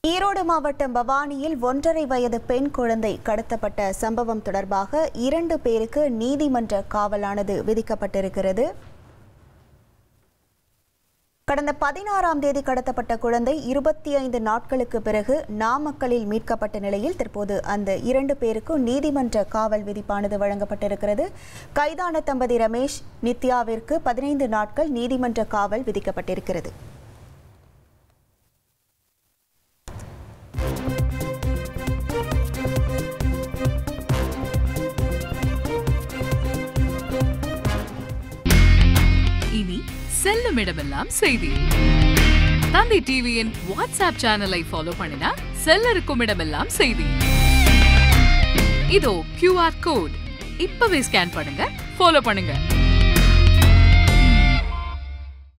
ஈரோடு மாவட்டம் பவானியில் 1.5 வயது பெண் குழந்தை கடத்தப்பட்ட சம்பவம் தொடர்பாக 2 பேருக்கு நீதிமன்ற காவலானது விதிக்கப்பட்டிருக்கிறது. கடந்த 16ஆம் தேதி கடத்தப்பட்ட குழந்தை 25 நாட்களுக்கு பிறகு நாமக்கலில் மீட்கப்பட்ட நிலையில் தற்போது அந்த 2 பேருக்கும் நீதிமன்ற காவல் விதிப்பானது வழங்கப்பட்டிருக்கிறது. கைதான தம்பதி ரமேஷ் நித்யாவிற்கு 15 நாட்கள் நீதிமன்ற காவல் விதிக்கப்பட்டிருக்கிறது. இனி செல்லும் இடமெல்லாம் செய்தி. தந்தி டிவியின் வாட்ஸ்அப் சேனலை ஃபாலோ பண்ணினா செல்லருக்கும் இடமெல்லாம் செய்தி. இதோ QR கோட் இப்பவே ஸ்கேன் பண்ணுங்க, ஃபாலோ பண்ணுங்க.